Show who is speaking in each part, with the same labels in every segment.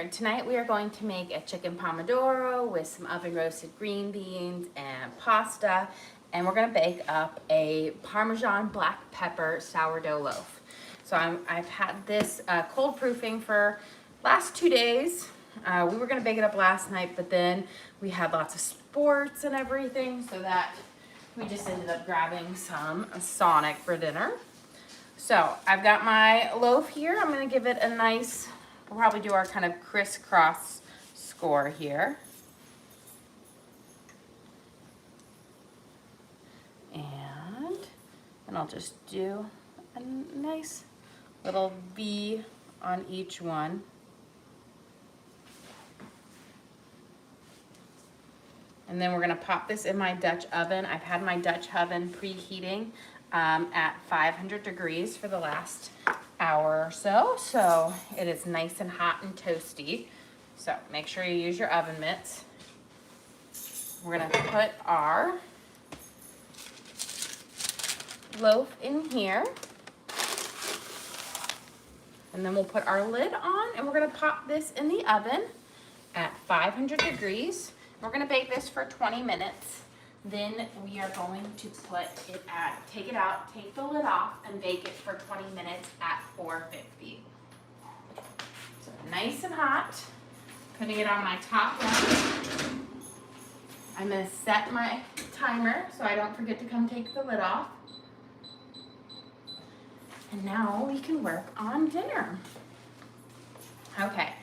Speaker 1: Tonight we are going to make a chicken pomodoro with some oven roasted green beans and pasta, and we're going to bake up a Parmesan black pepper sourdough loaf. So I've had this cold proofing for last 2 days. We were going to bake it up last night, but then we had lots of sports and everything, so that we just ended up grabbing some Sonic for dinner. So I've got my loaf here. I'm going to give it a nice, we'll probably do our kind of crisscross score here. And I'll just do a nice little V on each one. And then we're gonna pop this in my Dutch oven. I've had my Dutch oven preheating at 500 degrees for the last hour or so. So it is nice and hot and toasty. So make sure you use your oven mitts. We're gonna put our loaf in here. And then we'll put our lid on and we're gonna pop this in the oven at 500 degrees. We're gonna bake this for 20 minutes. Then we are going to put it take it out, take the lid off, and bake it for 20 minutes at 450. So nice and hot. Putting it on my top left. I'm gonna set my timer so I don't forget to come take the lid off. And now we can work on dinner. Okay,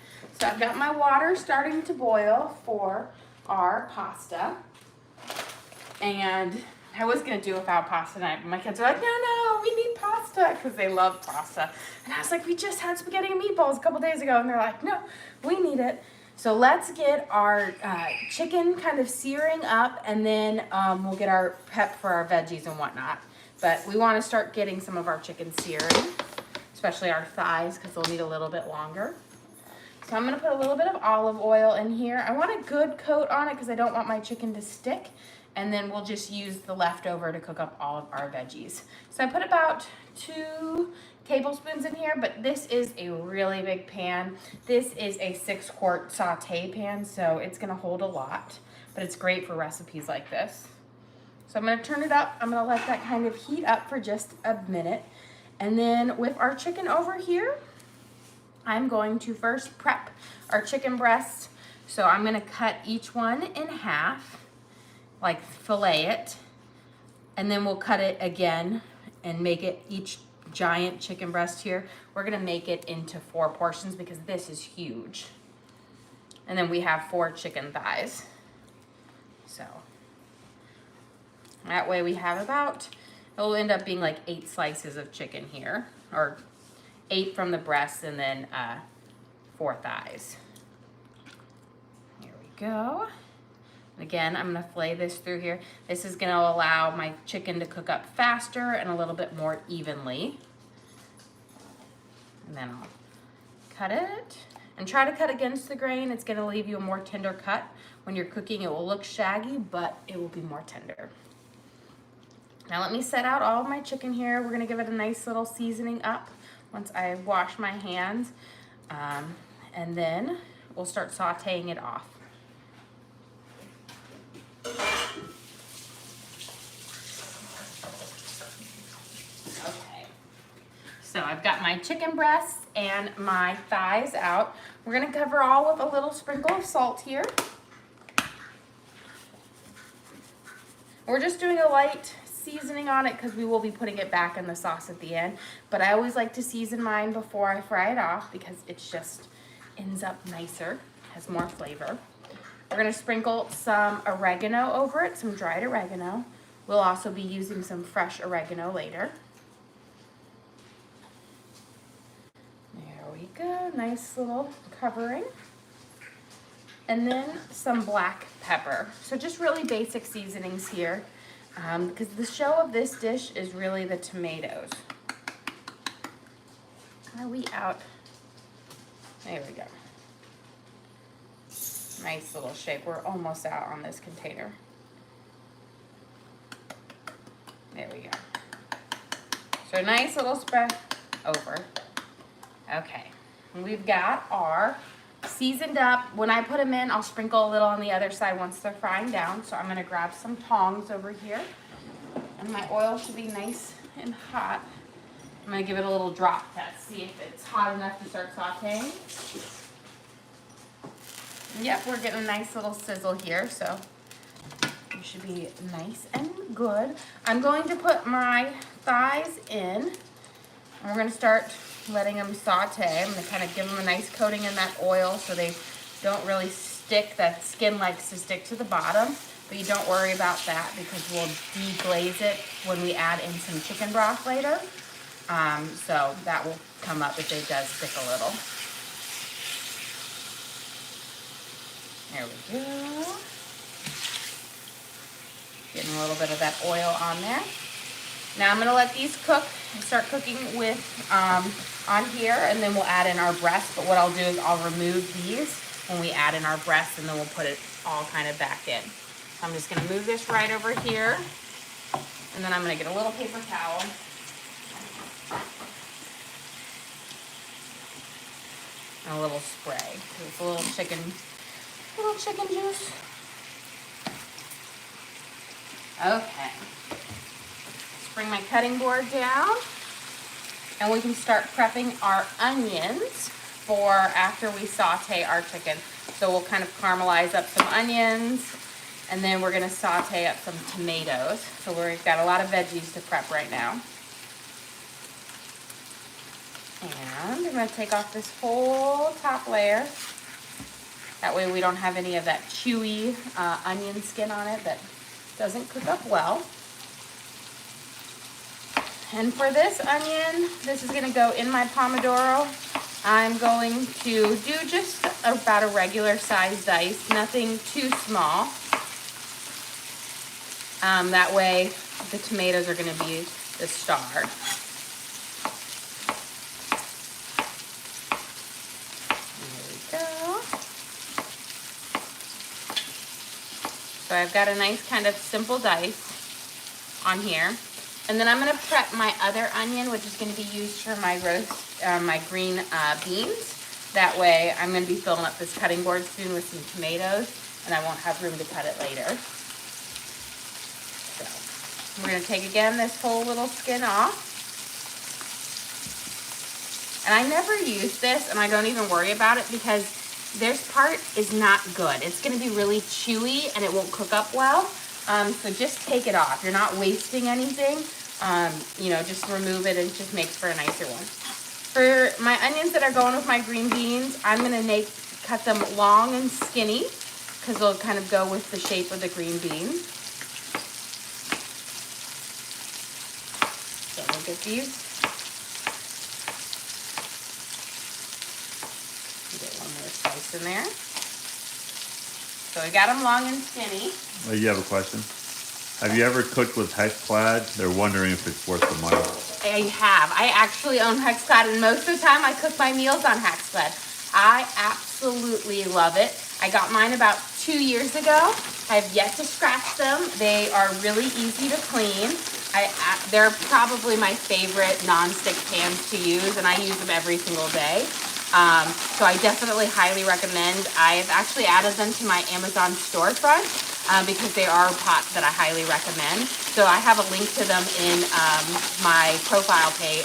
Speaker 1: so I've got my water starting to boil for our pasta. And I was gonna do without pasta tonight, but my kids are like, no, we need pasta, because they love pasta. And I was like, we just had spaghetti and meatballs a couple days ago, and they're like, no, we need it. So let's get our chicken kind of searing up, and then we'll get our prep for our veggies and whatnot. But we wanna start getting some of our chicken searing, especially our thighs, because they'll need a little bit longer. So I'm gonna put a little bit of olive oil in here. I want a good coat on it because I don't want my chicken to stick. And then we'll just use the leftover to cook up all of our veggies. So I put about 2 tablespoons in here, but this is a really big pan. This is a 6-quart saute pan, so it's gonna hold a lot, but it's great for recipes like this. So I'm gonna turn it up. I'm gonna let that kind of heat up for just a minute. And then with our chicken over here, I'm going to first prep our chicken breasts. So I'm gonna cut each one in half, like fillet it, and then we'll cut it again and make it each giant chicken breast here. We're gonna make it into 4 portions because this is huge. And then we have 4 chicken thighs. So that way we have about, it'll end up being like 8 slices of chicken here, or 8 from the breast and then 4 thighs. Here we go. And again, I'm gonna fillet this through here. This is gonna allow my chicken to cook up faster and a little bit more evenly. And then I'll cut it. And try to cut against the grain. It's gonna leave you a more tender cut. When you're cooking, it will look shaggy, but it will be more tender. Now let me set out all of my chicken here. We're gonna give it a nice little seasoning up once I wash my hands. And then we'll start sauteing it off. Okay, so I've got my chicken breasts and my thighs out. We're gonna cover all with a little sprinkle of salt here. We're just doing a light seasoning on it because we will be putting it back in the sauce at the end. But I always like to season mine before I fry it off because it just ends up nicer, has more flavor. We're gonna sprinkle some oregano over it, some dried oregano. We'll also be using some fresh oregano later. There we go, nice little covering. And then some black pepper. So just really basic seasonings here. Because the show of this dish is really the tomatoes. Are we out? There we go. Nice little shape. We're almost out on this container. There we go. So nice little spread over. Okay. And we've got our seasoned up. When I put them in, I'll sprinkle a little on the other side once they're frying down. So I'm gonna grab some tongs over here. And my oil should be nice and hot. I'm gonna give it a little drop test, see if it's hot enough to start sauteing. Yep, we're getting a nice little sizzle here, so it should be nice and good. I'm going to put my thighs in, and we're gonna start letting them saute. I'm gonna kind of give them a nice coating in that oil so they don't really stick. That skin likes to stick to the bottom, but you don't worry about that because we'll deglaze it when we add in some chicken broth later. So that will come up if it does stick a little. There we go. Getting a little bit of that oil on there. Now I'm gonna let these cook and start cooking with on here, and then we'll add in our breast. But what I'll do is I'll remove these when we add in our breast, and then we'll put it all kind of back in. So I'm just gonna move this right over here, and then I'm gonna get a little paper towel. And a little spray. It's a little chicken juice. Okay. Let's bring my cutting board down, and we can start prepping our onions for after we saute our chicken. So we'll kind of caramelize up some onions, and then we're gonna saute up some tomatoes. So we've got a lot of veggies to prep right now. And I'm going to take off this whole top layer. That way we don't have any of that chewy onion skin on it that doesn't cook up well. And for this onion, this is going to go in my Pomodoro. I'm going to do just about a regular size dice, nothing too small. That way the tomatoes are going to be the star. So I've got a nice kind of simple dice on here. And then I'm gonna prep my other onion, which is gonna be used for my roast, my green beans. That way I'm gonna be filling up this cutting board soon with some tomatoes, and I won't have room to cut it later. So we're gonna take again this whole little skin off. And I never use this, and I don't even worry about it because this part is not good. It's gonna be really chewy and it won't cook up well. So just take it off. You're not wasting anything. You know, just remove it and it just makes for a nicer one. For my onions that are going with my green beans, I'm gonna cut them long and skinny because they'll kind of go with the shape of the green beans. So we'll get these. In there. So I got them long and skinny.
Speaker 2: You have a question? Have you ever cooked with Hexclad? They're wondering if it's worth the money.
Speaker 1: I have. I actually own Hexclad, and most of the time I cook my meals on Hexclad. I absolutely love it. I got mine about 2 years ago. I have yet to scratch them. They are really easy to clean. They're probably my favorite non-stick pans to use, and I use them every single day. So I definitely highly recommend. I've actually added them to my Amazon storefront because they are pots that I highly recommend. So I have a link to them in my profile page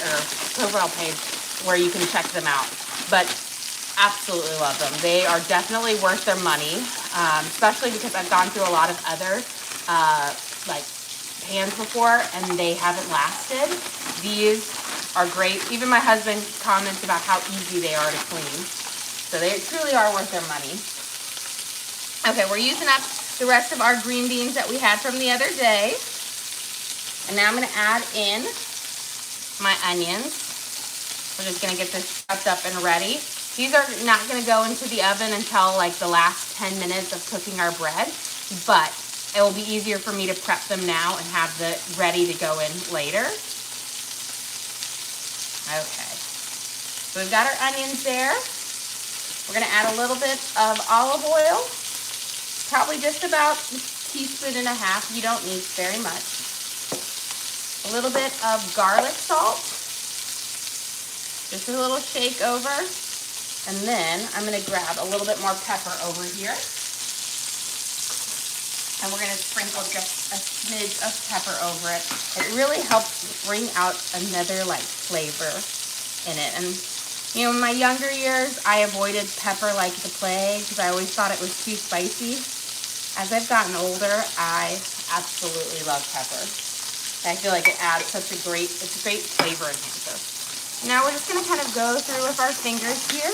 Speaker 1: where you can check them out. But absolutely love them. They are definitely worth their money, especially because I've gone through a lot of other like pans before and they haven't lasted. These are great. Even my husband comments about how easy they are to clean. So they truly are worth their money. Okay, we're using up the rest of our green beans that we had from the other day. And now I'm gonna add in my onions. We're just gonna get this chopped up and ready. These are not gonna go into the oven until like the last 10 minutes of cooking our bread, but it will be easier for me to prep them now and have the ready to go in later. Okay, so we've got our onions there. We're gonna add a little bit of olive oil, probably just about a teaspoon and a half. You don't need very much. A little bit of garlic salt, just a little shake over. And then I'm gonna grab a little bit more pepper over here. And we're gonna sprinkle just a smidge of pepper over it. It really helps bring out another like flavor in it. And you know, in my younger years, I avoided pepper like the plague because I always thought it was too spicy. As I've gotten older, I absolutely love pepper. I feel like it adds such a great flavor enhancer. Now we're just gonna kind of go through with our fingers here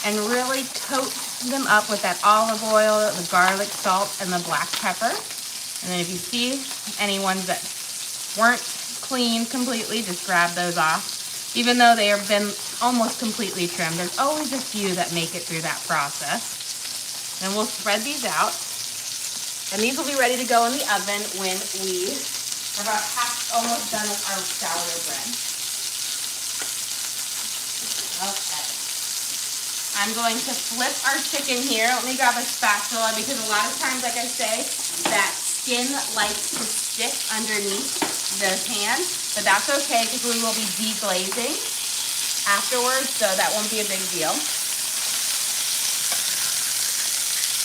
Speaker 1: and really coat them up with that olive oil, the garlic, salt, and the black pepper. And then if you see any ones that weren't cleaned completely, just grab those off. Even though they have been almost completely trimmed, there's always a few that make it through that process. And we'll spread these out. And these will be ready to go in the oven when we're about almost done with our sourdough bread. Okay. I'm going to flip our chicken here. Let me grab a spatula because a lot of times, like I say, that skin likes to stick underneath the pan, but that's okay because we will be deglazing afterwards, so that won't be a big deal.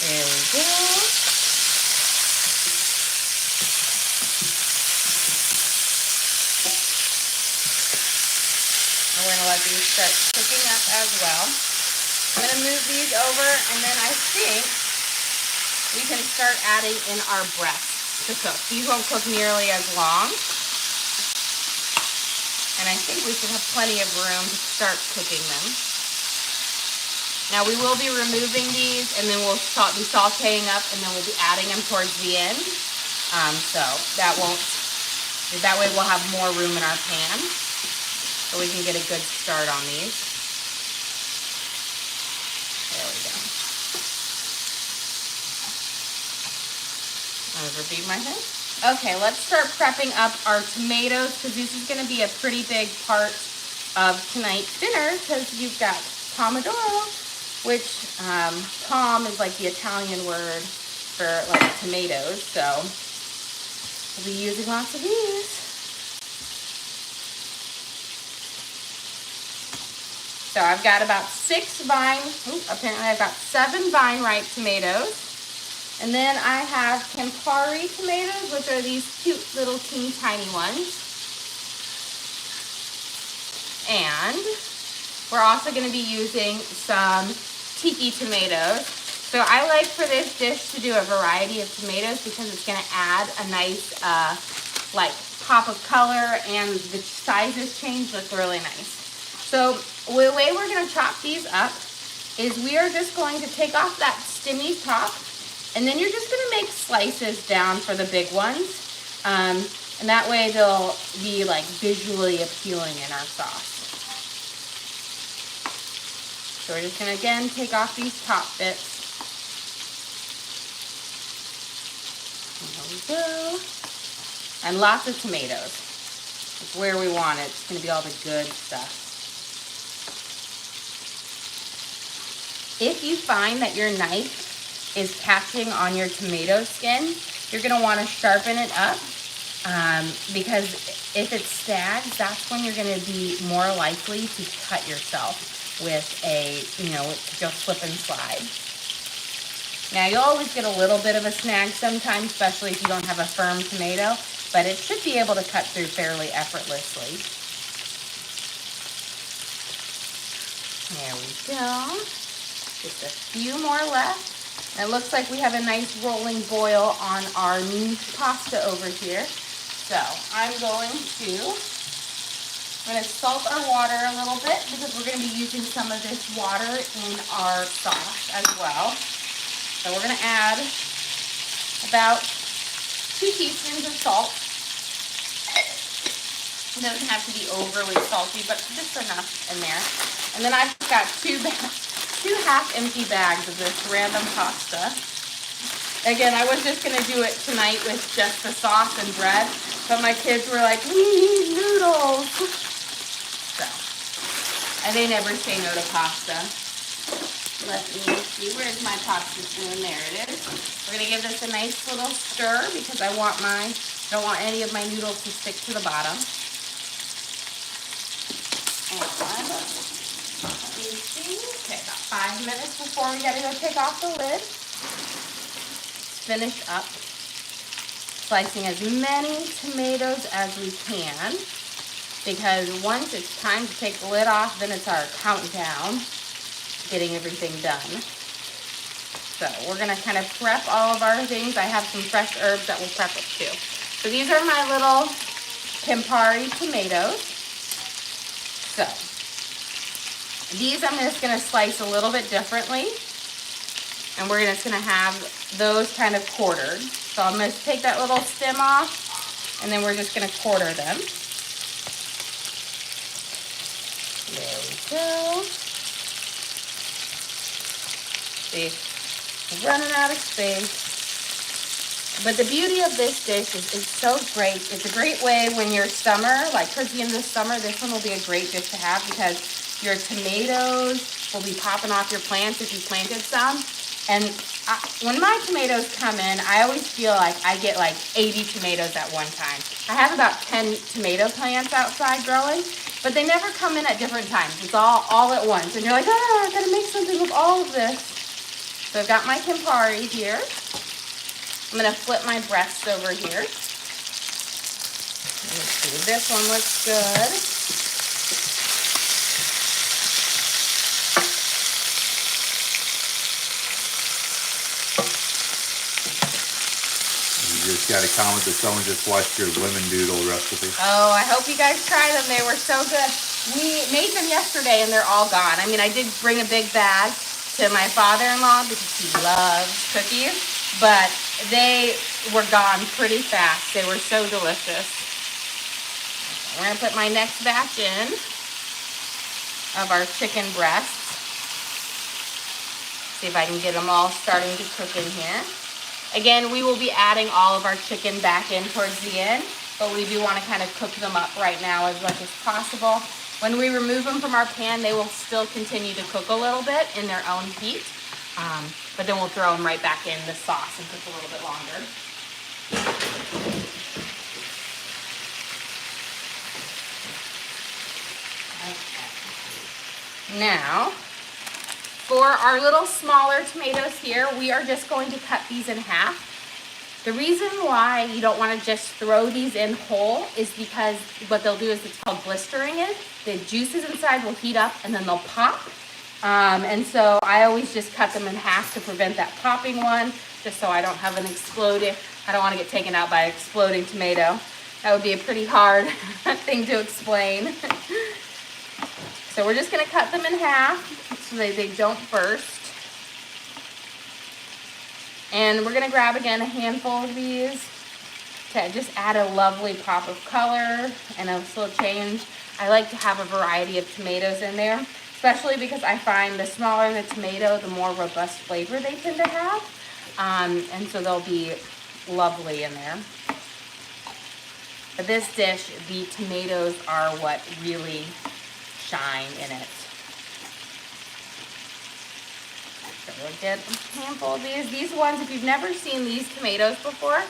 Speaker 1: There we go. And we're going to let these start cooking up as well. I'm going to move these over, and then I think we can start adding in our breasts to cook. These won't cook nearly as long. And I think we should have plenty of room to start cooking them. Now we will be removing these, and then we'll be sauteing up, and then we'll be adding them towards the end. So that way we'll have more room in our pan, so we can get a good start on these. There we go. Overbeat my head. Okay, let's start prepping up our tomatoes because this is going to be a pretty big part of tonight's dinner because you've got Pomodoro, which pom is like the Italian word for like tomatoes, so we'll be using lots of these. So I've got about 6 apparently I've got 7 vine ripe tomatoes. And then I have Campari tomatoes, which are these cute little teeny tiny ones. And we're also going to be using some tiki tomatoes. So I like for this dish to do a variety of tomatoes because it's going to add a nice like pop of color, and the sizes change, look really nice. So the way we're going to chop these up is we are just going to take off that stemmy top, and then you're just going to make slices down for the big ones. And that way they'll be like visually appealing in our sauce. So we're just going to again take off these top bits. There we go. And lots of tomatoes. It's where we want it. It's going to be all the good stuff. If you find that your knife is catching on your tomato skin, you're going to want to sharpen it up because if it snags, that's when you're going to be more likely to cut yourself with just slip and slide. Now, you'll always get a little bit of a snag sometimes, especially if you don't have a firm tomato, but it should be able to cut through fairly effortlessly. There we go. Just a few more left. And it looks like we have a nice rolling boil on our pasta over here. So I'm going to salt our water a little bit because we're going to be using some of this water in our sauce as well. So we're going to add about 2 teaspoons of salt. It doesn't have to be overly salty, but just enough in there. And then I've got 2 half-empty bags of this random pasta. Again, I was just going to do it tonight with just the sauce and bread, but my kids were like, we need noodles. So, and they never say no to pasta. Let me see, where's my pasta spoon? There it is. We're going to give this a nice little stir because I don't want any of my noodles to stick to the bottom. And let me see, okay, about 5 minutes before we gotta go take off the lid. Finish up slicing as many tomatoes as we can, because once it's time to take the lid off, then it's our countdown to getting everything done. So we're gonna kind of prep all of our things. I have some fresh herbs that will prep it too. So these are my little Campari tomatoes. So these I'm just gonna slice a little bit differently, and we're just gonna have those kind of quartered. So I'm gonna take that little stem off, and then we're just gonna quarter them. There we go. See, running out of space. But the beauty of this dish is it's so great. It's a great way when you're summer, like towards the end of the summer, this one will be a great dish to have, because your tomatoes will be popping off your plants if you planted some. And when my tomatoes come in, I always feel like I get like 80 tomatoes at one time. I have about 10 tomato plants outside growing, but they never come in at different times. It's all at once. And you're like, I gotta make something with all of this. So I've got my Campari here. I'm gonna flip my breasts over here. Let's see, this one looks good.
Speaker 2: You just got a comment that someone just watched your lemon doodle recipe.
Speaker 1: Oh, I hope you guys try them. They were so good. We made them yesterday and they're all gone. I mean, I did bring a big bag to my father-in-law because he loves cookies, but they were gone pretty fast. They were so delicious. We're gonna put my next batch in of our chicken breasts. See if I can get them all starting to cook in here. Again, we will be adding all of our chicken back in towards the end, but we do want to kind of cook them up right now as much as possible. When we remove them from our pan, they will still continue to cook a little bit in their own heat, but then we'll throw them right back in the sauce and cook a little bit longer. Okay. Now, for our little smaller tomatoes here, we are just going to cut these in half. The reason why you don't want to just throw these in whole is because what they'll do is it's called blistering it. The juices inside will heat up and then they'll pop. And so I always just cut them in half to prevent that popping one, just so I don't have an exploding. I don't want to get taken out by an exploding tomato. That would be a pretty hard thing to explain. So we're just going to cut them in half so they don't burst. And we're going to grab again a handful of these to just add a lovely pop of color and a little change. I like to have a variety of tomatoes in there, especially because I find the smaller the tomato, the more robust flavor they tend to have. And so they'll be lovely in there. For this dish, the tomatoes are what really shine in it. So we'll get a handful of these. These ones, if you've never seen these tomatoes before,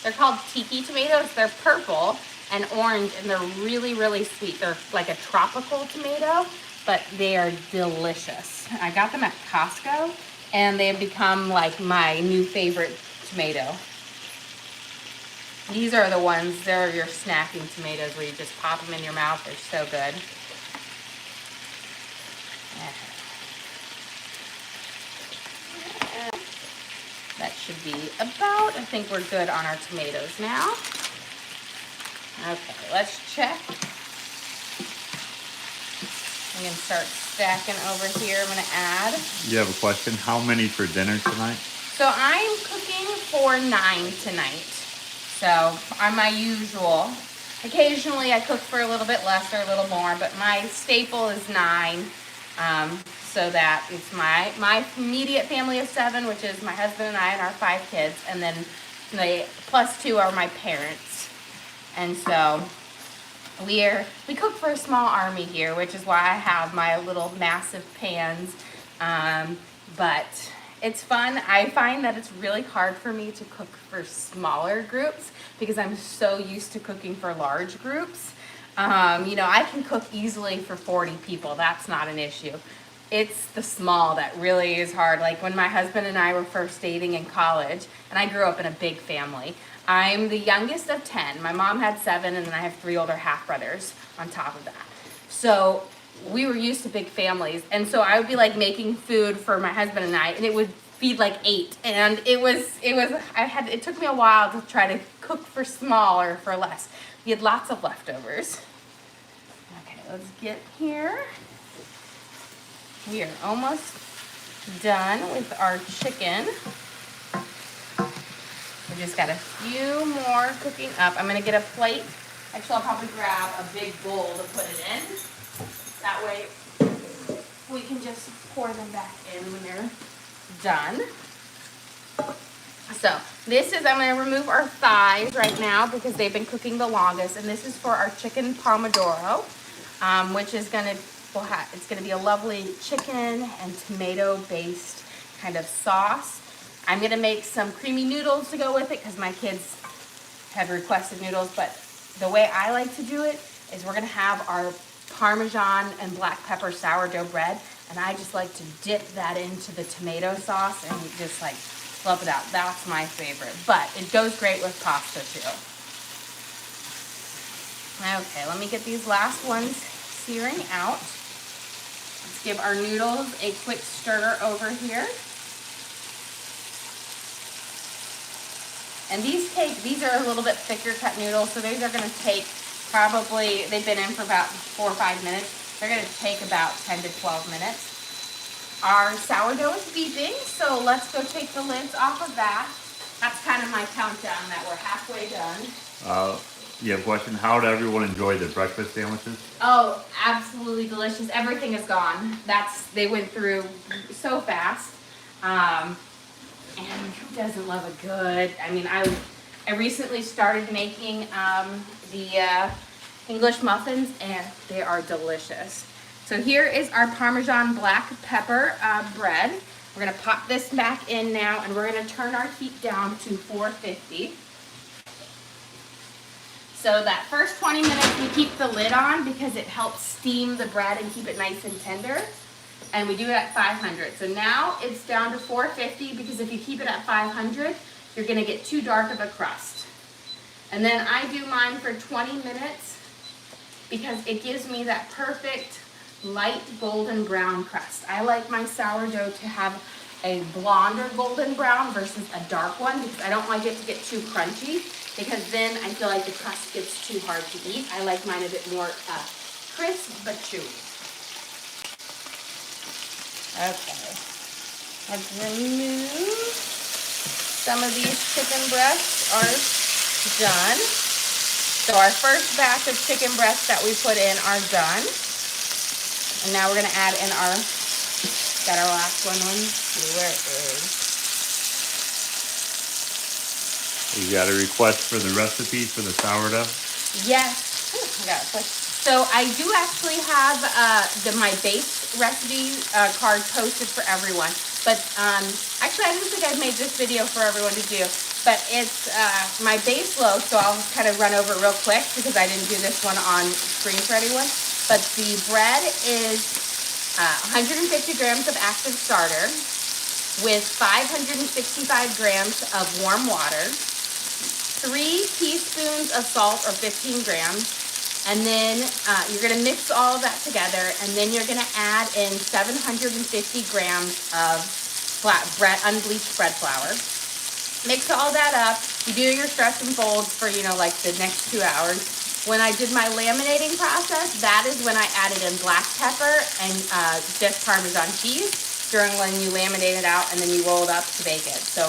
Speaker 1: they're called tiki tomatoes. They're purple and orange, and they're really, really sweet. They're like a tropical tomato, but they are delicious. I got them at Costco, and they have become like my new favorite tomato. These are the ones, they're your snacking tomatoes where you just pop them in your mouth. They're so good. That should be about, I think we're good on our tomatoes now. Okay, let's check. I'm gonna start stacking over here. I'm gonna add.
Speaker 2: You have a question? How many for dinner tonight?
Speaker 1: So I'm cooking for 9 tonight. So on my usual, occasionally I cook for a little bit less or a little more, but my staple is 9. So that it's my immediate family of 7, which is my husband and I and our 5 kids, and then the plus 2 are my parents. And so we cook for a small army here, which is why I have my little massive pans. But it's fun. I find that it's really hard for me to cook for smaller groups because I'm so used to cooking for large groups. You know, I can cook easily for 40 people. That's not an issue. It's the small that really is hard. Like when my husband and I were first dating in college, and I grew up in a big family. I'm the youngest of 10. My mom had 7, and then I have 3 older half brothers on top of that. So we were used to big families, and so I would be like making food for my husband and I, and it would feed like 8, and it took me a while to try to cook for small or for less. We had lots of leftovers. Okay, let's get here. We are almost done with our chicken. We just got a few more cooking up. I'm gonna get a plate. Actually, I'll probably grab a big bowl to put it in. That way we can just pour them back in when they're done. So I'm going to remove our thighs right now because they've been cooking the longest, and this is for our chicken Pomodoro, which is going to it's going to be a lovely chicken and tomato based kind of sauce. I'm going to make some creamy noodles to go with it because my kids have requested noodles, but the way I like to do it is we're going to have our Parmesan and black pepper sourdough bread, and I just like to dip that into the tomato sauce and just like flip it out. That's my favorite, but it goes great with pasta too. Okay, let me get these last ones searing out. Let's give our noodles a quick stir over here. And these are a little bit thicker cut noodles, so these are going to take probably, they've been in for about 4 or 5 minutes. They're going to take about 10 to 12 minutes. Our sourdough is beeping, so let's go take the lids off of that. That's kind of my countdown that we're halfway done.
Speaker 2: You have a question? How did everyone enjoy the breakfast sandwiches?
Speaker 1: Oh, absolutely delicious. Everything is gone. They went through so fast. And who doesn't love a good, I mean, I recently started making the English muffins, and they are delicious. So here is our Parmesan black pepper bread. We're gonna pop this back in now, and we're gonna turn our heat down to 450. So that first 20 minutes we keep the lid on because it helps steam the bread and keep it nice and tender. And we do it at 500. So now it's down to 450 because if you keep it at 500, you're gonna get too dark of a crust. And then I do mine for 20 minutes because it gives me that perfect light golden brown crust. I like my sourdough to have a blonder golden brown versus a dark one because I don't like it to get too crunchy because then I feel like the crust gets too hard to eat. I like mine a bit more crisp but chewy. Okay, let's remove some of these chicken breasts are done. So our first batch of chicken breasts that we put in are done. And now we're gonna add in got our last one. Let's see where it is.
Speaker 2: You got a request for the recipe for the sourdough?
Speaker 1: Yes, I got it. So I do actually have my base recipe card posted for everyone. But actually, I didn't think I'd made this video for everyone to do. But it's my base loaf, so I'll kind of run over it real quick because I didn't do this one on screen for anyone. But the bread is 150 grams of active starter with 565 grams of warm water, 3 teaspoons of salt or 15 grams, and then you're going to mix all of that together, and then you're going to add in 750 grams of unbleached bread flour. Mix all that up. You do your stretch and folds for, like the next 2 hours. When I did my laminating process, that is when I added in black pepper and just Parmesan cheese during when you laminate it out and then you roll it up to bake it. So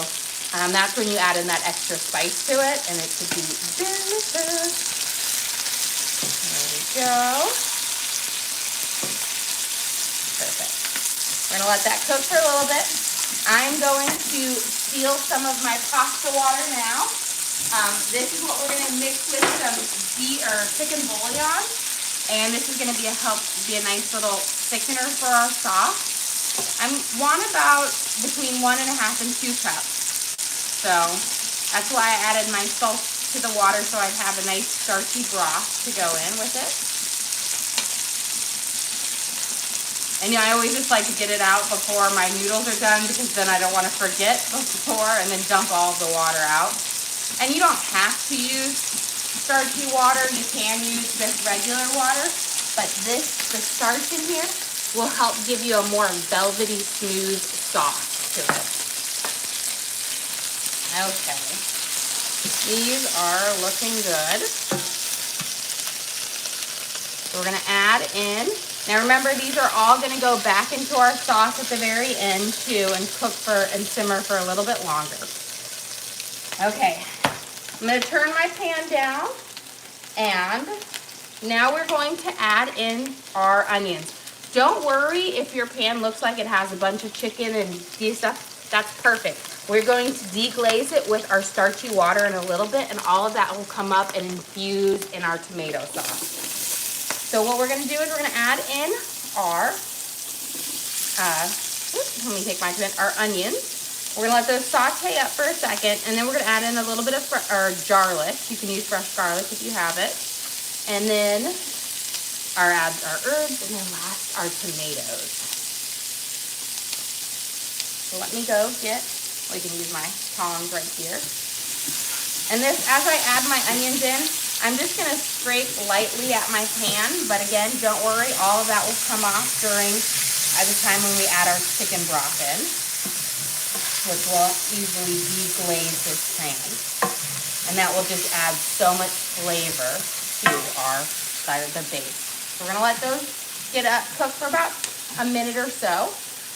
Speaker 1: that's when you add in that extra spice to it, and it could be delicious. There we go. Perfect. We're gonna let that cook for a little bit. I'm going to seal some of my pasta water now. This is what we're gonna mix with some chicken bouillon, and this is gonna be a nice little thickener for our sauce. I want about between 1.5 and 2 cups. So that's why I added my salt to the water, so I'd have a nice starchy broth to go in with it. And I always just like to get it out before my noodles are done because then I don't want to forget before and then dump all the water out. And you don't have to use starchy water. You can use this regular water, but the starch in here will help give you a more velvety, smooth sauce to it. Okay. These are looking good. So we're gonna add in. Now remember, these are all gonna go back into our sauce at the very end too and cook and simmer for a little bit longer. Okay, I'm gonna turn my pan down and now we're going to add in our onions. Don't worry if your pan looks like it has a bunch of chicken and stuff, that's perfect. We're going to deglaze it with our starchy water in a little bit and all of that will come up and infuse in our tomato sauce. So what we're gonna do is we're gonna add in our, our onions. We're gonna let those saute up for a second and then we're gonna add in a little bit of garlic. You can use fresh garlic if you have it. And then add our herbs and then last our tomatoes. So let me go get, we can use my tongs right here. And this, as I add my onions in, I'm just gonna scrape lightly at my pan, but again, don't worry, all of that will come off during the time when we add our chicken broth in, which will easily deglaze this pan. And that will just add so much flavor to the base. So we're gonna let those cook for about a minute or so.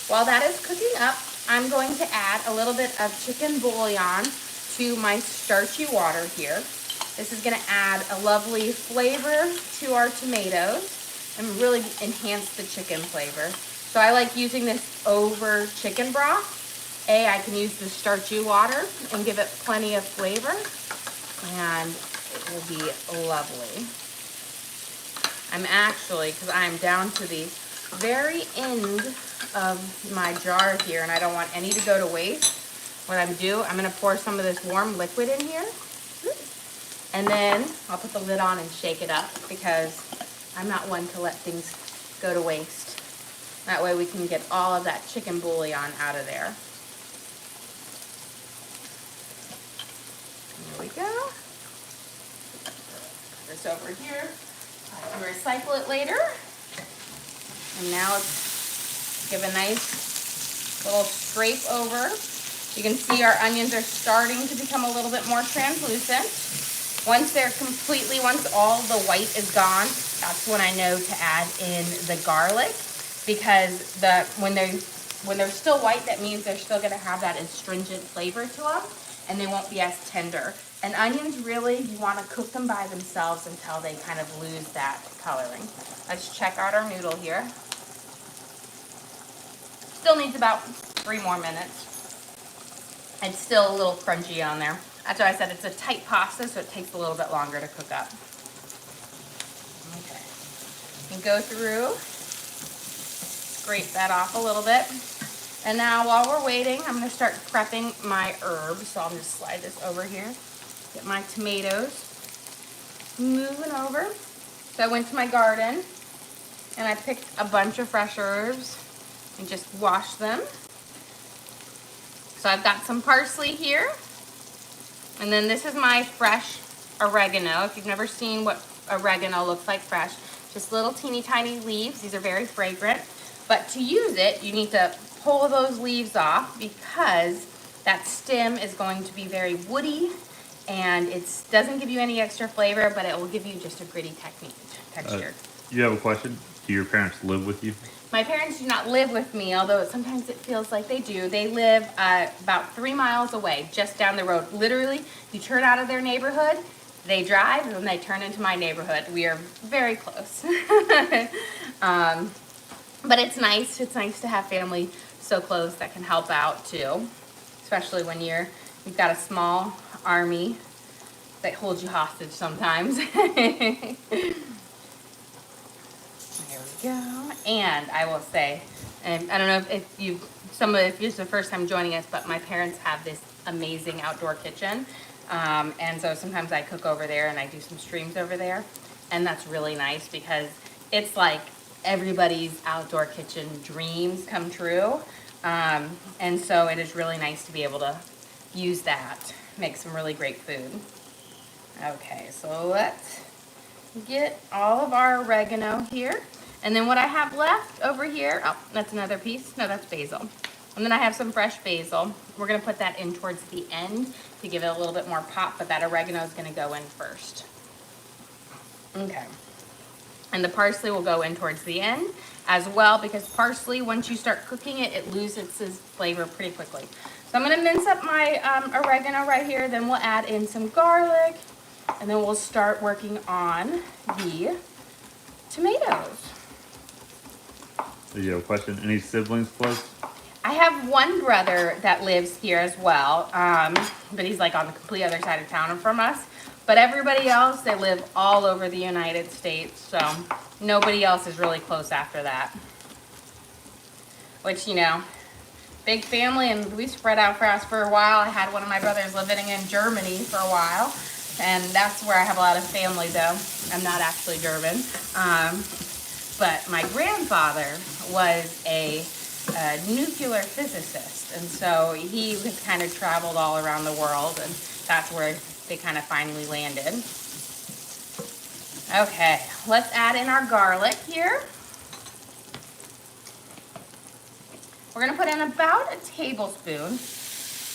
Speaker 1: While that is cooking up, I'm going to add a little bit of chicken bouillon to my starchy water here. This is gonna add a lovely flavor to our tomatoes and really enhance the chicken flavor. So I like using this over chicken broth. I can use the starchy water and give it plenty of flavor and it will be lovely. I'm actually, because I'm down to the very end of my jar here and I don't want any to go to waste, what I'm gonna pour some of this warm liquid in here. And then I'll put the lid on and shake it up because I'm not one to let things go to waste. That way we can get all of that chicken bouillon out of there. There we go. Put this over here. I can recycle it later. And now let's give a nice little scrape over. You can see our onions are starting to become a little bit more translucent. Once all the white is gone, that's when I know to add in the garlic because when they're still white, that means they're still gonna have that astringent flavor to them and they won't be as tender. And onions, really, you wanna cook them by themselves until they kind of lose that coloring. Let's check out our noodle here. Still needs about 3 more minutes. It's still a little crunchy on there. That's why I said it's a tight pasta, so it takes a little bit longer to cook up. Okay. You go through, scrape that off a little bit. And now while we're waiting, I'm gonna start prepping my herbs. So I'll just slide this over here. Get my tomatoes moving over. So I went to my garden and I picked a bunch of fresh herbs and just washed them. So I've got some parsley here. And then this is my fresh oregano. If you've never seen what oregano looks like fresh, just little teeny tiny leaves. These are very fragrant. But to use it, you need to pull those leaves off because that stem is going to be very woody and it doesn't give you any extra flavor, but it will give you just a gritty texture.
Speaker 2: You have a question? Do your parents live with you?
Speaker 1: My parents do not live with me, although sometimes it feels like they do. They live about 3 miles away, just down the road. Literally, you turn out of their neighborhood, they drive, and then they turn into my neighborhood. We are very close. But it's nice. It's nice to have family so close that can help out too, especially when you've got a small army that holds you hostage sometimes. There we go. And I will say, and I don't know if this is the first time joining us, but my parents have this amazing outdoor kitchen. And so sometimes I cook over there and I do some streams over there. And that's really nice because it's like everybody's outdoor kitchen dreams come true. And so it is really nice to be able to use that, make some really great food. Okay, so let's get all of our oregano here. And then what I have left over here, oh, that's another piece. No, that's basil. And then I have some fresh basil. We're gonna put that in towards the end to give it a little bit more pop, but that oregano is gonna go in first. Okay. And the parsley will go in towards the end as well, because parsley, once you start cooking it, it loses its flavor pretty quickly. So I'm gonna mince up my oregano right here, then we'll add in some garlic, and then we'll start working on the tomatoes.
Speaker 2: Do you have a question? Any siblings close?
Speaker 1: I have one brother that lives here as well, but he's like on the complete other side of town from us. But everybody else, they live all over the United States, so nobody else is really close after that. Which, you know, big family, and we spread out for us for a while. I had one of my brothers living in Germany for a while, and that's where I have a lot of family, though. I'm not actually German. But my grandfather was a nuclear physicist, and so he has kind of traveled all around the world, and that's where they kind of finally landed. Okay, let's add in our garlic here. We're gonna put in about a tablespoon.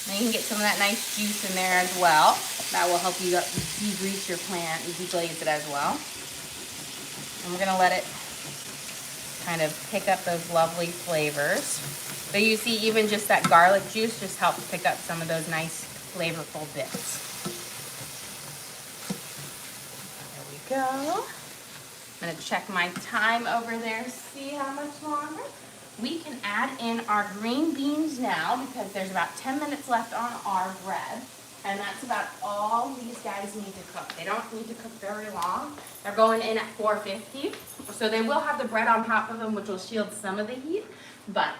Speaker 1: And you can get some of that nice juice in there as well. That will help you degrease your plant and deglaze it as well. And we're gonna let it kind of pick up those lovely flavors. But you see, even just that garlic juice just helps pick up some of those nice flavorful bits. There we go. I'm gonna check my time over there, see how much longer. We can add in our green beans now, because there's about 10 minutes left on our bread. And that's about all these guys need to cook. They don't need to cook very long. They're going in at 450. So they will have the bread on top of them, which will shield some of the heat, but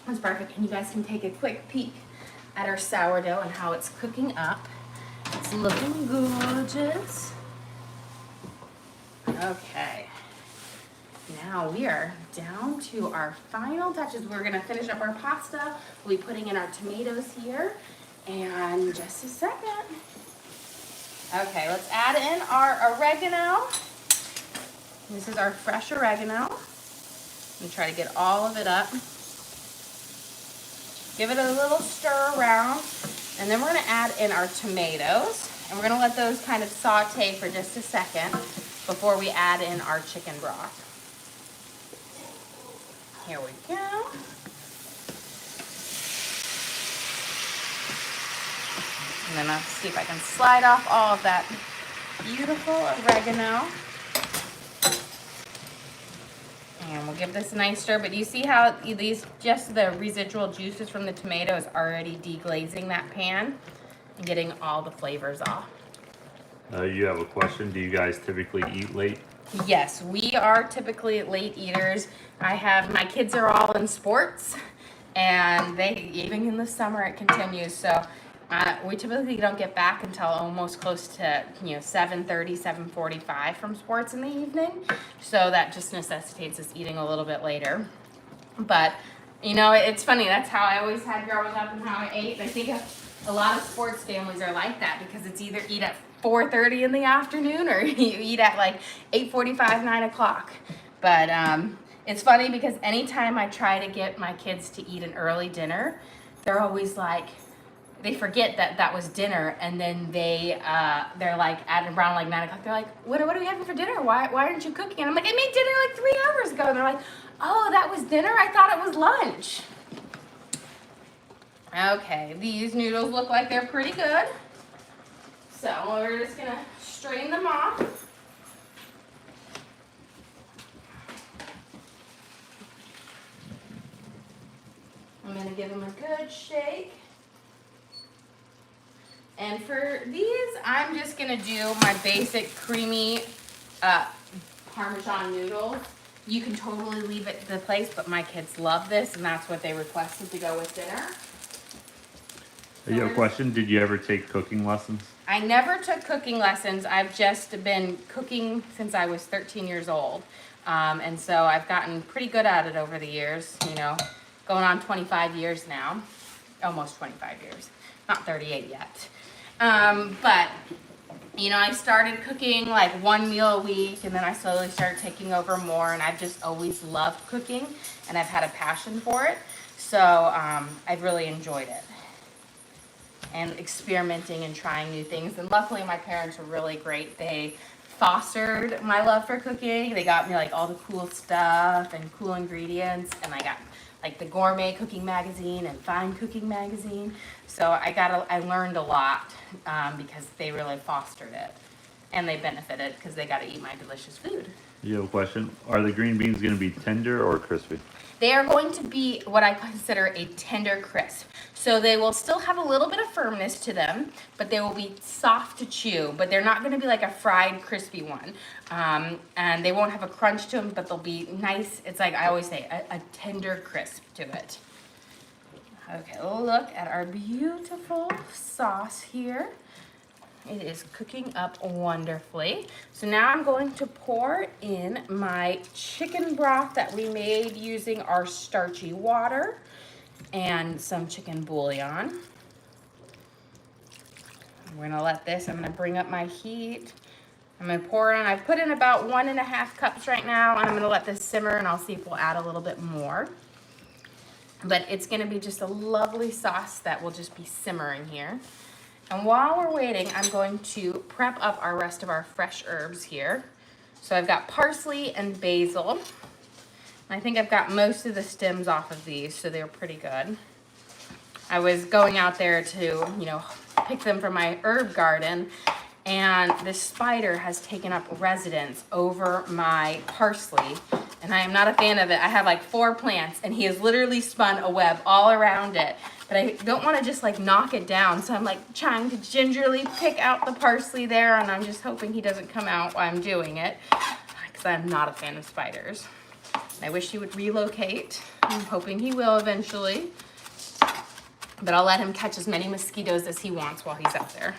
Speaker 1: it's perfect. And you guys can take a quick peek at our sourdough and how it's cooking up. It's looking gorgeous. Okay. Now we are down to our final touches. We're gonna finish up our pasta. We'll be putting in our tomatoes here. And just a second. Okay, let's add in our oregano. This is our fresh oregano. And try to get all of it up. Give it a little stir around. And then we're gonna add in our tomatoes. And we're gonna let those kind of saute for just a second before we add in our chicken broth. Here we go. And then I'll see if I can slide off all of that beautiful oregano. And we'll give this a nice stir, but you see how these, just the residual juices from the tomato is already deglazing that pan and getting all the flavors off.
Speaker 2: You have a question? Do you guys typically eat late?
Speaker 1: Yes, we are typically late eaters. My kids are all in sports, and even in the summer it continues. So we typically don't get back until almost close to 7:30, 7:45 from sports in the evening. So that just necessitates us eating a little bit later. But it's funny. That's how I always had growing up and how I ate. And I think a lot of sports families are like that, because it's either eat at 4:30 in the afternoon or you eat at like 8:45, 9 o'clock. But it's funny, because anytime I try to get my kids to eat an early dinner, they're always like, they forget that was dinner, and then they're like at around like 9 o'clock. They're like, what are we having for dinner? Why aren't you cooking? And I'm like, I made dinner like 3 hours ago. And they're like, oh, that was dinner? I thought it was lunch. Okay, these noodles look like they're pretty good. So we're just gonna strain them off. I'm gonna give them a good shake. And for these, I'm just gonna do my basic creamy Parmesan noodles. You can totally leave it to the place, but my kids love this, and that's what they requested to go with dinner.
Speaker 2: You have a question? Did you ever take cooking lessons?
Speaker 1: I never took cooking lessons. I've just been cooking since I was 13 years old. And so I've gotten pretty good at it over the years, you know, going on 25 years now, almost 25 years, not 38 yet. But, you know, I started cooking like one meal a week, and then I slowly started taking over more, and I've just always loved cooking, and I've had a passion for it. So I've really enjoyed it and experimenting and trying new things. And luckily my parents were really great. They fostered my love for cooking. They got me like all the cool stuff and cool ingredients, and I got like the gourmet cooking magazine and fine cooking magazine. So I learned a lot because they really fostered it, and they benefited because they got to eat my delicious food.
Speaker 2: You have a question? Are the green beans going to be tender or crispy?
Speaker 1: They are going to be what I consider a tender crisp. So they will still have a little bit of firmness to them, but they will be soft to chew, but they're not gonna be like a fried crispy one. And they won't have a crunch to them, but they'll be nice. It's like I always say, a tender crisp to it. Okay, look at our beautiful sauce here. It is cooking up wonderfully. So now I'm going to pour in my chicken broth that we made using our starchy water and some chicken bouillon. We're gonna let this, I'm gonna bring up my heat. I'm gonna pour in, I've put in about 1.5 cups right now, and I'm gonna let this simmer, and I'll see if we'll add a little bit more. But it's gonna be just a lovely sauce that will just be simmering here. And while we're waiting, I'm going to prep up our rest of our fresh herbs here. So I've got parsley and basil. I think I've got most of the stems off of these, so they're pretty good. I was going out there to, you know, pick them from my herb garden, and this spider has taken up residence over my parsley, and I am not a fan of it. I have like 4 plants, and he has literally spun a web all around it. But I don't want to just like knock it down, so I'm like trying to gingerly pick out the parsley there, and I'm just hoping he doesn't come out while I'm doing it, because I'm not a fan of spiders. I wish he would relocate. I'm hoping he will eventually, but I'll let him catch as many mosquitoes as he wants while he's out there.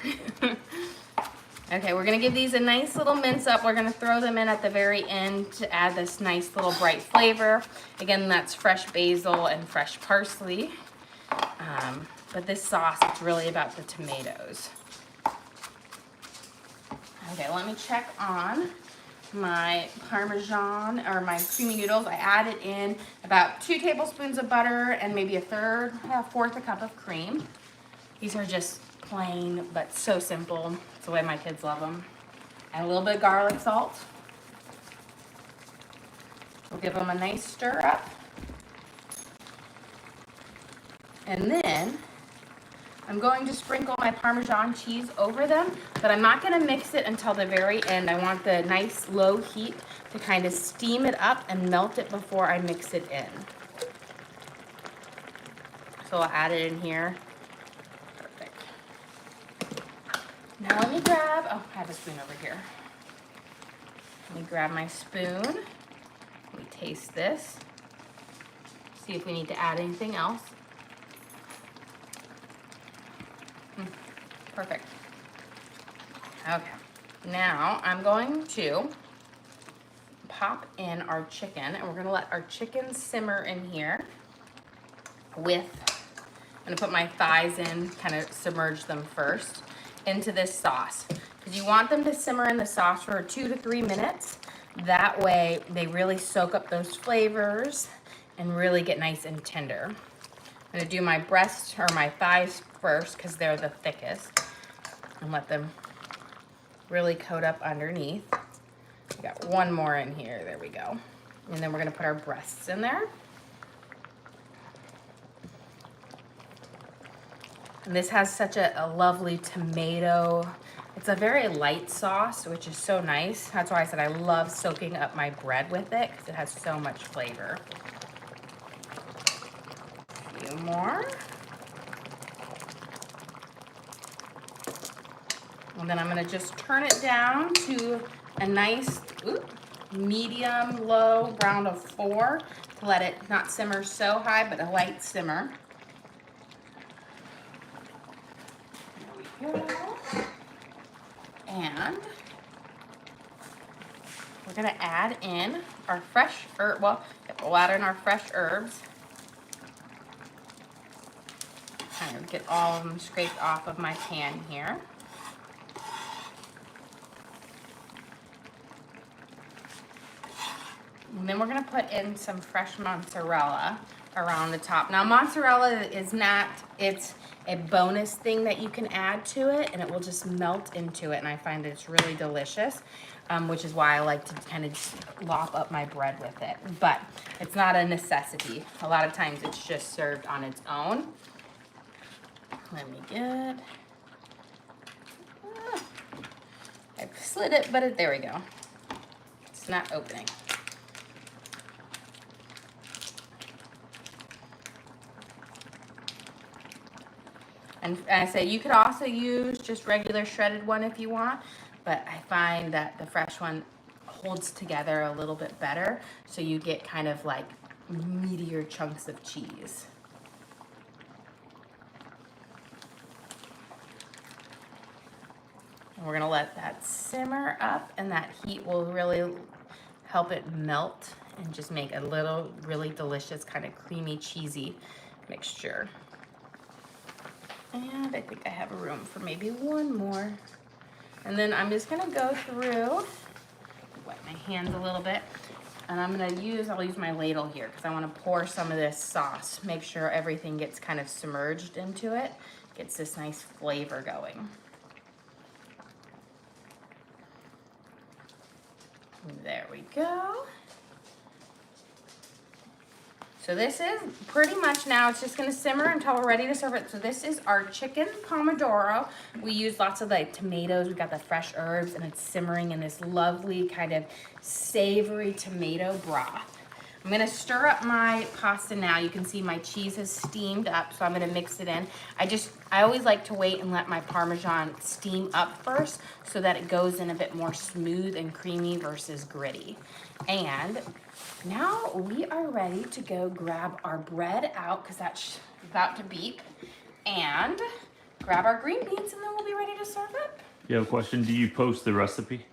Speaker 1: Okay, we're gonna give these a nice little mince up. We're gonna throw them in at the very end to add this nice little bright flavor. Again, that's fresh basil and fresh parsley. But this sauce, it's really about the tomatoes. Okay, let me check on my Parmesan, or my creamy noodles. I added in about 2 tablespoons of butter and maybe a fourth a cup of cream. These are just plain, but so simple. It's the way my kids love them. And a little bit of garlic salt. We'll give them a nice stir up. And then I'm going to sprinkle my Parmesan cheese over them, but I'm not gonna mix it until the very end. I want the nice low heat to kind of steam it up and melt it before I mix it in. So I'll add it in here. Perfect. Now let me grab, oh, I have a spoon over here. Let me grab my spoon. Let me taste this. See if we need to add anything else. Perfect. Okay, now I'm going to pop in our chicken, and we're gonna let our chicken simmer in here with, I'm gonna put my thighs in, kind of submerge them first into this sauce, because you want them to simmer in the sauce for 2 to 3 minutes. That way they really soak up those flavors and really get nice and tender. I'm gonna do my breast, or my thighs first, because they're the thickest, and let them really coat up underneath. We got one more in here, there we go. And then we're gonna put our breasts in there. And this has such a lovely tomato, it's a very light sauce, which is so nice. That's why I said I love soaking up my bread with it, because it has so much flavor. A few more. And then I'm gonna just turn it down to a nice medium low brown of 4 to let it not simmer so high, but a light simmer. There we go. And we're gonna add in our fresh herb, we'll add in our fresh herbs. Kind of get all of them scraped off of my pan here. And then we're gonna put in some fresh mozzarella around the top. Now mozzarella is not, it's a bonus thing that you can add to it, and it will just melt into it, and I find that it's really delicious, which is why I like to kind of lop up my bread with it. But it's not a necessity. A lot of times it's just served on its own. Let me get, I've slid it, but there we go. It's not opening. And I say you could also use just regular shredded one if you want, but I find that the fresh one holds together a little bit better, so you get kind of like meatier chunks of cheese. And we're gonna let that simmer up, and that heat will really help it melt and just make a little really delicious kind of creamy cheesy mixture. And I think I have room for maybe one more. And then I'm just gonna go through, wet my hands a little bit, and I'll use my ladle here because I wanna pour some of this sauce. Make sure everything gets kind of submerged into it, gets this nice flavor going. There we go. So this is pretty much now, it's just gonna simmer until we're ready to serve it. So this is our chicken pomodoro. We use lots of like tomatoes, we got the fresh herbs, and it's simmering in this lovely kind of savory tomato broth. I'm gonna stir up my pasta now. You can see my cheese has steamed up, so I'm gonna mix it in. I always like to wait and let my Parmesan steam up first so that it goes in a bit more smooth and creamy versus gritty. And now we are ready to go grab our bread out because that's about to beep, and grab our green beans, and then we'll be ready to serve it.
Speaker 2: You have a question? Do you post the recipe?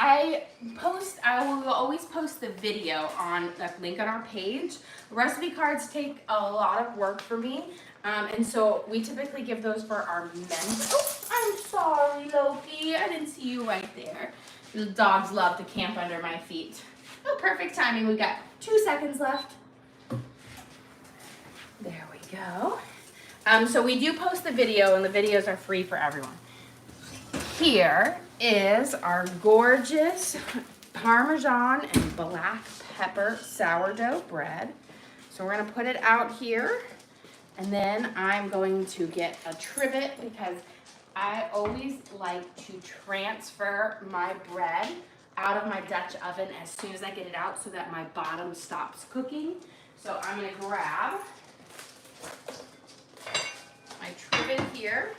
Speaker 1: I will always post the video on the link on our page. Recipe cards take a lot of work for me, and so we typically give those for our members. Oh, I'm sorry, Loki. I didn't see you right there. The dogs love to camp under my feet. Oh, perfect timing. We got 2 seconds left. There we go. So we do post the video, and the videos are free for everyone. Here is our gorgeous Parmesan and black pepper sourdough bread. So we're gonna put it out here, and then I'm going to get a trivet because I always like to transfer my bread out of my Dutch oven as soon as I get it out so that my bottom stops cooking. So I'm gonna grab my trivet here.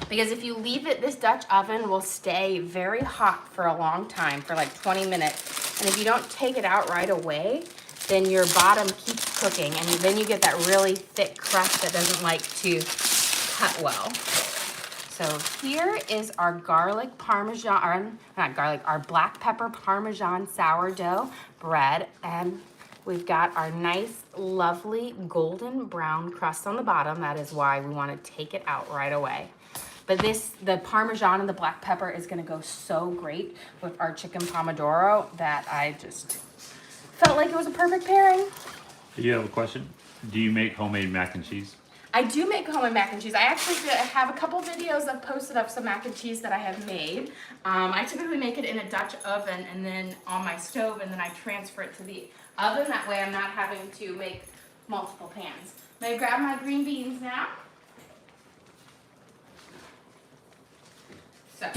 Speaker 1: Because if you leave it, this Dutch oven will stay very hot for a long time, for like 20 minutes. And if you don't take it out right away, then your bottom keeps cooking, and then you get that really thick crust that doesn't like to cut well. So here is our garlic Parmesan, or not garlic, our black pepper Parmesan sourdough bread. And we've got our nice, lovely golden brown crust on the bottom. That is why we want to take it out right away. But the Parmesan and the black pepper is gonna go so great with our chicken pomodoro that I just felt like it was a perfect pairing.
Speaker 2: Do you have a question? Do you make homemade mac and cheese?
Speaker 1: I do make homemade mac and cheese. I actually have a couple videos I've posted of some mac and cheese that I have made. I typically make it in a Dutch oven and then on my stove, and then I transfer it to the oven. That way I'm not having to make multiple pans. I'm gonna grab my green beans now. So,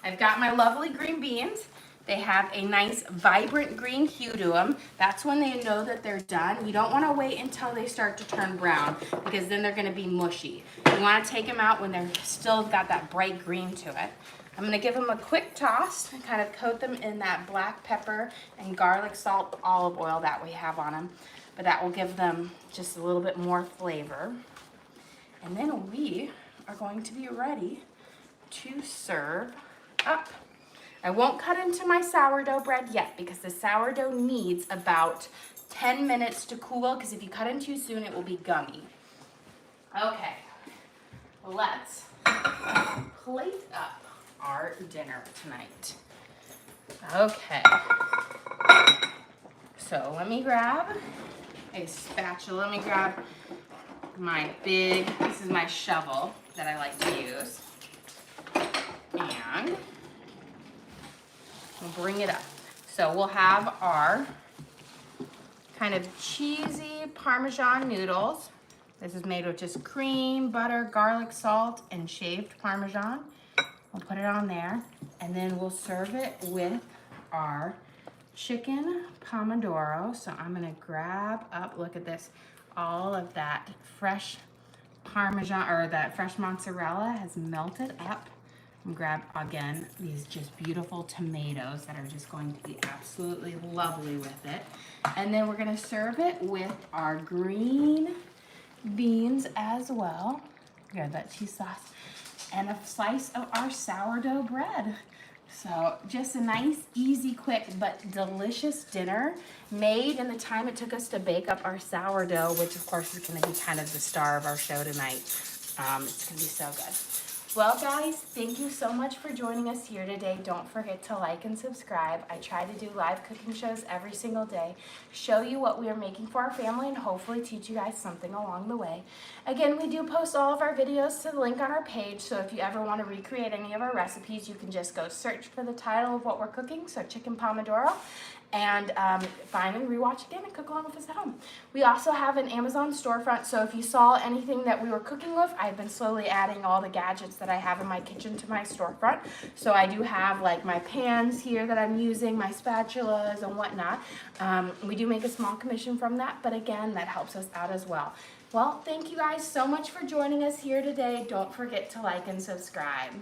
Speaker 1: I've got my lovely green beans. They have a nice vibrant green hue to them. That's when they know that they're done. You don't want to wait until they start to turn brown because then they're going to be mushy. You want to take them out when they're still got that bright green to it. I'm going to give them a quick toss and kind of coat them in that black pepper and garlic salt olive oil that we have on them. But that will give them just a little bit more flavor. And then we are going to be ready to serve up. I won't cut into my sourdough bread yet because the sourdough needs about 10 minutes to cool, because if you cut in too soon, it will be gummy. Okay, let's plate up our dinner tonight. Okay, so let me grab a spatula. Let me grab this is my shovel that I like to use. And we'll bring it up. So we'll have our kind of cheesy Parmesan noodles. This is made with just cream, butter, garlic, salt, and shaved Parmesan. We'll put it on there, and then we'll serve it with our chicken Pomodoro. So I'm gonna grab up, look at this, all of that fresh Parmesan, or that fresh mozzarella has melted up. And grab, again, these just beautiful tomatoes that are just going to be absolutely lovely with it. And then we're gonna serve it with our green beans as well. Grab that cheese sauce and a slice of our sourdough bread. So just a nice, easy, quick, but delicious dinner made in the time it took us to bake up our sourdough, which of course is gonna be kind of the star of our show tonight. It's gonna be so good. Well, guys, thank you so much for joining us here today. Don't forget to like and subscribe. I try to do live cooking shows every single day, show you what we are making for our family, and hopefully teach you guys something along the way. Again, we do post all of our videos to the link on our page, so if you ever want to recreate any of our recipes, you can just go search for the title of what we're cooking, so chicken Pomodoro, and find and rewatch again and cook along with us at home. We also have an Amazon storefront, so if you saw anything that we were cooking with, I've been slowly adding all the gadgets that I have in my kitchen to my storefront. So I do have like my pans here that I'm using, my spatulas and whatnot. We do make a small commission from that, but again, that helps us out as well. Well, thank you guys so much for joining us here today. Don't forget to like and subscribe.